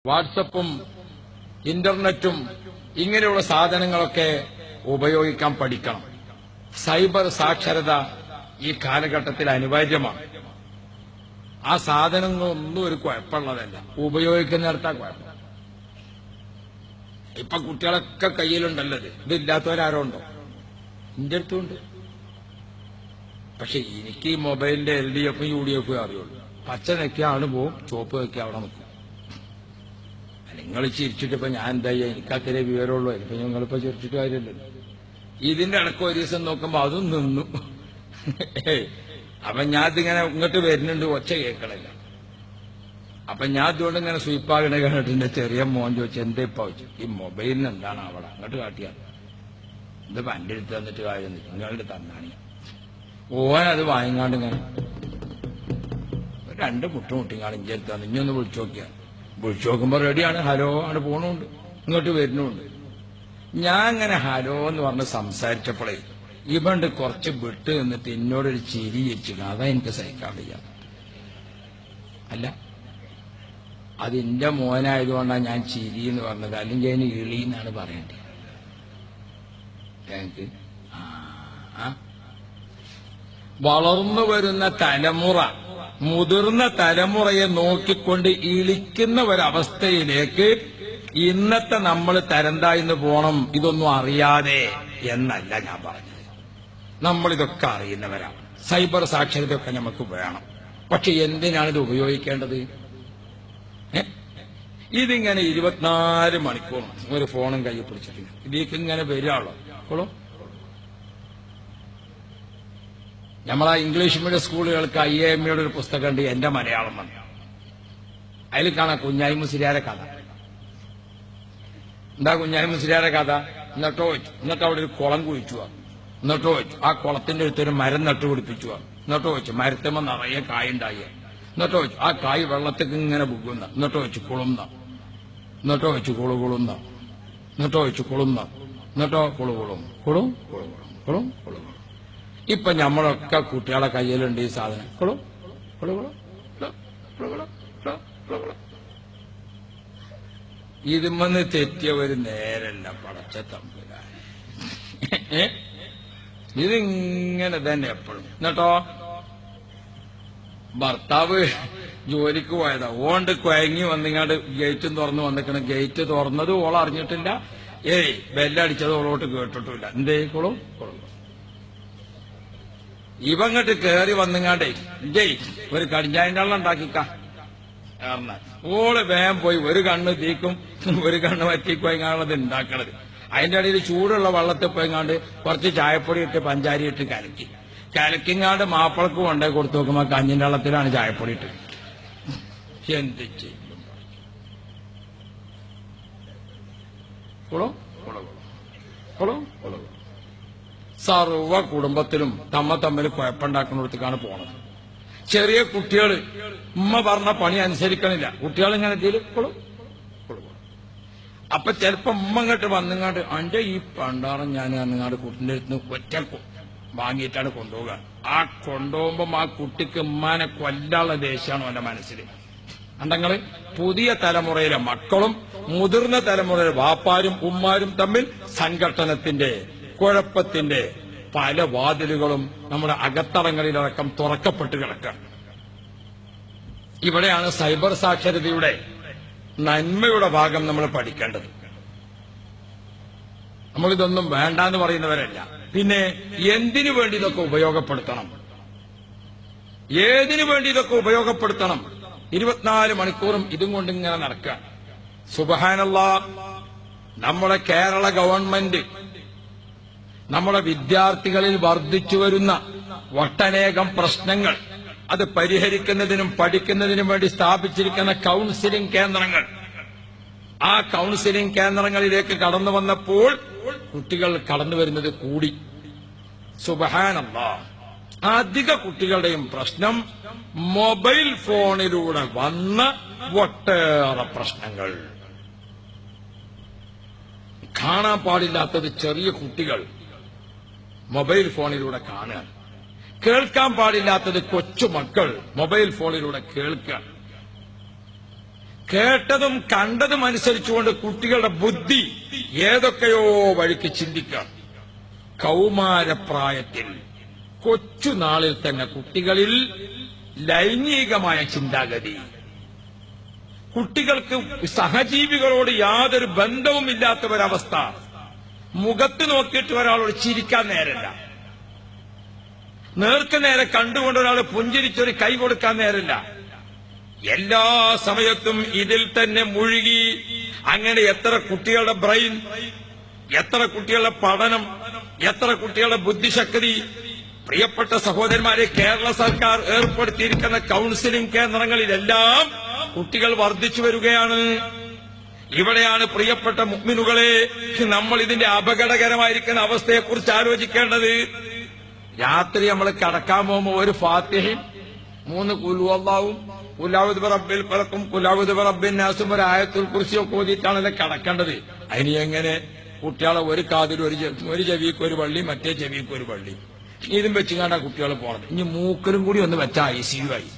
വാട്സപ്പും ഇന്റർനെറ്റും ഇങ്ങനെയുള്ള സാധനങ്ങളൊക്കെ ഉപയോഗിക്കാൻ പഠിക്കണം. സൈബർ സാക്ഷരത ഈ കാലഘട്ടത്തിൽ അനിവാര്യമാണ്. ആ സാധനങ്ങളൊന്നും ഒരു കുഴപ്പമുള്ളതല്ല, ഉപയോഗിക്കുന്നിടത്താ കുഴപ്പം. ഇപ്പൊ കുട്ടികളൊക്കെ കയ്യിലുണ്ടല്ലോ, ഇതില്ലാത്തവരാരോ ഉണ്ടോ? എന്റെ അടുത്തുണ്ട്. പക്ഷെ എനിക്ക് ഈ മൊബൈലിന്റെ LDF UDF അറിയുള്ളൂ. പച്ച നെക്കിയ ആള് പോവും, ചുവപ്പ് നെക്കിയ അവിടെ നിൽക്കും. നിങ്ങൾ ചിരിച്ചിട്ടിപ്പോ ഞാൻ എന്താ ചെയ്യാ? എനിക്കത്രേ വിവരമുള്ളൂ. ഇപ്പൊ നിങ്ങളിപ്പോ ചിരിച്ചിട്ട് കാര്യമില്ലല്ലോ. ഇതിന്റെ ഇടയ്ക്ക് ഒരു ദിവസം നോക്കുമ്പോ അതും നിന്നു. അപ്പൊ ഞാൻ ഇതിങ്ങനെ ഇങ്ങോട്ട് വരുന്നുണ്ട്, ഒച്ച കേൾക്കണില്ല. അപ്പൊ ഞാൻ അതുകൊണ്ട് ഇങ്ങനെ സ്വീപ്പാകണ കണ്ടിട്ട് എന്റെ ചെറിയ മോൻ ചോദിച്ചു, എന്താ ഇപ്പൊ വെച്ചു? ഈ മൊബൈലിന് എന്താണ് അവിടെ അങ്ങോട്ട് കാട്ടിയാൽ ഇതിപ്പോ എന്റെ അടുത്ത് തന്നിട്ട് കാര്യം നിങ്ങളുടെ തന്നാണ്. ഓനത് വാങ്ങിക്കാണ്ട് ഇങ്ങനെ രണ്ട് മുട്ടുമുട്ടിങ്ങാണ് ഇഞ്ചി അടുത്ത് തന്നു. ഇനി ഒന്ന് വിളിച്ചു നോക്കിയാൽ വിളിച്ചു നോക്കുമ്പോ റെഡിയാണ്, ഹലോ ആണ്, പോണുണ്ട്, ഇങ്ങോട്ട് വരുന്നുണ്ട്. ഞാൻ ഇങ്ങനെ ഹലോ എന്ന് പറഞ്ഞ് സംസാരിച്ചപ്പോഴേ ഇവണ്ട് കുറച്ച് വിട്ട് നിന്നിട്ട് എന്നോടൊരു ചിരി വെച്ചിട്ട് അതാ എനിക്ക് സഹിക്കാൻ വയ്യ. അല്ല, അത് എന്റെ മോനായതുകൊണ്ടാണ് ഞാൻ ചിരി എന്ന് പറഞ്ഞത്, അല്ലെങ്കിൽ അതിന് ഇളി എന്നാണ് പറയേണ്ടത്. എനിക്ക് വളർന്നു വരുന്ന തലമുറ മുതിർന്ന തലമുറയെ നോക്കിക്കൊണ്ട് ഇളിക്കുന്ന ഒരവസ്ഥയിലേക്ക് ഇന്നത്തെ നമ്മൾ തരംതാഴ്ന്നു പോണം. ഇതൊന്നും അറിയാതെ എന്നല്ല ഞാൻ പറഞ്ഞത്. നമ്മളിതൊക്കെ അറിയുന്നവരാണ്. സൈബർ സാക്ഷരതയൊക്കെ നമുക്ക് വേണം. പക്ഷെ എന്തിനാണ് ഇത് ഉപയോഗിക്കേണ്ടത്? ഇതിങ്ങനെ 24 മണിക്കൂർ ഒരു ഫോണും കയ്യിൽ പിടിച്ചിട്ടില്ല. ഇതിലേക്ക് ഇങ്ങനെ വരികയുള്ളൂ. അപ്പോഴോ നമ്മളാ ഇംഗ്ലീഷ് മീഡിയം സ്കൂളുകൾക്ക് IAMയുടെ ഒരു പുസ്തകമുണ്ട്, എന്റെ മലയാളം വന്നു. അതിൽ കാണാം കുഞ്ഞായി മുസ്ലിയാരെ കഥ. എന്താ കുഞ്ഞായി മുസ്ലിയാരെ കഥ? എന്നിട്ടോ അവിടെ ഒരു കുളം കുഴിച്ചു. എന്നിട്ടോ ആ കുളത്തിന്റെ അടുത്തൊരു മരം നട്ടുപിടിപ്പിച്ചു. എന്നിട്ടോ മരത്തുമ്പോ നിറയെ കായുണ്ടായി. എന്നിട്ടോ ആ കായ് വെള്ളത്തേക്ക് ഇങ്ങനെ ബുക്കുന്ന. എന്നിട്ടോ കുളുന്ന. എന്നിട്ടോ കുളുകുളുന്ന. എന്നിട്ടോ കുളുന്ന. എന്നിട്ടോ കുളുകുളും കുളും കുളുകുളും കുളും കുളുകുളും. ഇപ്പൊ നമ്മളൊക്കെ കുട്ടികളെ കയ്യിലുണ്ട് ഈ സാധനം. കുളു കുളുകുളം ഇതുമെന്ന് തെറ്റിയവര് നേരല്ല പടച്ച തമ്പുരാൻ. ഇതിങ്ങനെ തന്നെ എപ്പോഴും. എന്നിട്ടോ ഭർത്താവ് ജോലിക്ക് പോയതാ, ഓണ്ട് കുഴങ്ങി വന്നിങ്ങാണ്ട് ഗേറ്റും തുറന്ന് വന്നിക്കണം. ഗേറ്റ് തുറന്നത് ഓൾ അറിഞ്ഞിട്ടില്ല, ബെല്ലടിച്ചത് ഓളോട്ട് കേട്ടിട്ടില്ല. എന്തേ കുളു കുളു. ഇവങ്ങട്ട് കേറി വന്നിങ്ങാണ്ടേ ഒരു കടിഞ്ഞായിന്റെ വെള്ളം ഉണ്ടാക്കിക്ക. ഓള് വേഗം പോയി ഒരു കണ്ണ് തീക്കും ഒരു കണ്ണ് വറ്റിക്കോയിങ്ങാണത് ഉണ്ടാക്കണത്. അതിന്റെ ഇടയിൽ ചൂടുള്ള വെള്ളത്തിൽ പോയിങ്ങാണ്ട് കുറച്ച് ചായപ്പൊടി ഇട്ട് പഞ്ചാരി ഇട്ട് കലക്കിങ്ങാണ്ട് മാപ്പിളക്ക് കൊണ്ടേ കൊടുത്തു നോക്കുമ്പോ കഞ്ഞിന്റെ വെള്ളത്തിലാണ് ചായപ്പൊടി ഇട്ട്. എന്ത് ചെയ്യും? കുളോ കുളോ കുളോ കുളോ. സർവ കുടുംബത്തിലും തമ്മിൽ കുഴപ്പമുണ്ടാക്കുന്നിടത്തേക്കാണ് പോണത്. ചെറിയ കുട്ടികൾ ഉമ്മ പറഞ്ഞ പണി അനുസരിക്കണില്ല. കുട്ടികൾ ഇങ്ങനെ കുളു കുളു. അപ്പൊ ചിലപ്പോ ഉമ്മ ഇങ്ങോട്ട് വന്നിങ്ങാണ്ട് അന്റെ ഈ പണ്ടാറം ഞാൻ അങ്ങാണ്ട് കുട്ടിന്റെ അടുത്ത് ഒറ്റ വാങ്ങിയിട്ടാണ് കൊണ്ടുപോകുക. ആ കൊണ്ടുപോകുമ്പോ ആ കുട്ടിക്ക് ഉമ്മാനെ കൊല്ലാനുള്ള ദേഷ്യമാണ് അവന്റെ മനസ്സിൽ. അണ്ടങ്ങള് പുതിയ തലമുറയിലെ മക്കളും മുതിർന്ന തലമുറയിലെ വാപ്പാരും ഉമ്മാരും തമ്മിൽ സംഘട്ടനത്തിന്റെ കുഴപ്പത്തിന്റെ പല വാതിലുകളും നമ്മുടെ അകത്തളങ്ങളിലടക്കം തുറക്കപ്പെട്ട് കിടക്കുക. ഇവിടെയാണ് സൈബർ സാക്ഷരതയുടെ നന്മയുടെ ഭാഗം നമ്മൾ പഠിക്കേണ്ടത്. നമ്മളിതൊന്നും വേണ്ടാന്ന് പറയുന്നവരല്ല. പിന്നെ എന്തിനു വേണ്ടി ഇതൊക്കെ ഉപയോഗപ്പെടുത്തണം? ഏതിനു വേണ്ടി ഇതൊക്കെ ഉപയോഗപ്പെടുത്തണം? 24 മണിക്കൂറും ഇതും കൊണ്ട് ഇങ്ങനെ നടക്കുക. സുബ്ഹാനല്ലാഹ്, നമ്മുടെ കേരള ഗവൺമെന്റ് നമ്മുടെ വിദ്യാർത്ഥികളിൽ വർദ്ധിച്ചു വരുന്ന ഒട്ടനേകം പ്രശ്നങ്ങൾ അത് പരിഹരിക്കുന്നതിനും പഠിക്കുന്നതിനും വേണ്ടി സ്ഥാപിച്ചിരിക്കുന്ന കൌൺസിലിംഗ് കേന്ദ്രങ്ങൾ, ആ കൌൺസിലിംഗ് കേന്ദ്രങ്ങളിലേക്ക് കടന്നു വന്നപ്പോൾ കുട്ടികൾ കടന്നു വരുന്നത് കൂടി. സുബ്ഹാനല്ലാഹ്, അധിക കുട്ടികളുടെയും പ്രശ്നം മൊബൈൽ ഫോണിലൂടെ വന്ന ഒട്ടേറെ പ്രശ്നങ്ങൾ. കാണാൻ പാടില്ലാത്തത് ചെറിയ കുട്ടികൾ മൊബൈൽ ഫോണിലൂടെ കാണുക, കേൾക്കാൻ പാടില്ലാത്തത് കൊച്ചുമക്കൾ മൊബൈൽ ഫോണിലൂടെ കേൾക്കുക, കേട്ടതും കണ്ടതും അനുസരിച്ചുകൊണ്ട് കുട്ടികളുടെ ബുദ്ധി ഏതൊക്കെയോ വഴിക്ക് ചിന്തിക്കുക. കൗമാരപ്രായത്തിൽ കൊച്ചുനാളിൽ തന്നെ കുട്ടികളിൽ ലൈംഗികമായ ചിന്താഗതി, കുട്ടികൾക്ക് സഹജീവികളോട് യാതൊരു ബന്ധവുമില്ലാത്ത ഒരവസ്ഥ, മുഖത്ത് നോക്കിയിട്ട് ഒരാളോട് ചിരിക്കാൻ നേരല്ല, നേർക്കുനേരെ കണ്ടുകൊണ്ട് ഒരാൾ പുഞ്ചിരിച്ചൊരു കൈ കൊടുക്കാൻ നേരല്ല, എല്ലാ സമയത്തും ഇതിൽ തന്നെ മുഴുകി. അങ്ങനെ എത്ര കുട്ടികളുടെ ബ്രെയിൻ, എത്ര കുട്ടികളുടെ പഠനം, എത്ര കുട്ടികളുടെ ബുദ്ധിശക്തി. പ്രിയപ്പെട്ട സഹോദരന്മാരെ, കേരള സർക്കാർ ഏർപ്പെടുത്തിയിരിക്കുന്ന കൌൺസിലിംഗ് കേന്ദ്രങ്ങളിലെല്ലാം കുട്ടികൾ വർദ്ധിച്ചു വരികയാണ്. ഇവിടെയാണ് പ്രിയപ്പെട്ട മുഅ്മിനുകളെ നമ്മൾ ഇതിന്റെ അപകടകരമായിരിക്കുന്ന അവസ്ഥയെക്കുറിച്ച് ആലോചിക്കേണ്ടത്. രാത്രി നമ്മൾ കിടക്കാൻ പോകുമ്പോൾ ഒരു ഫാത്തിഹയും 3 ഖുൽ ഹുവല്ലാഹും ഖുൽഔദു ബിറബ്ബിൽ ഫലഖും ഖുൽഔദു ബിറബ്ബിൻ നാസും ഒരു ആയത്തുൽ കുർസിയൊക്കെ ഓതിയിട്ടാണല്ലോ കിടക്കേണ്ടത്. അതിന് എങ്ങനെ കുട്ടികളെ ഒരു കാതിൽ ഒരു ചെവിക്ക് ഒരു വള്ളി, മറ്റേ ചെവിക്ക് ഒരു വള്ളി, ഇതും വെച്ചുകൊണ്ടാണ് കുട്ടികൾ പോണത്. ഇനി മൂക്കലും കൂടി ഒന്ന് വെച്ചാൽ ICU ആയി.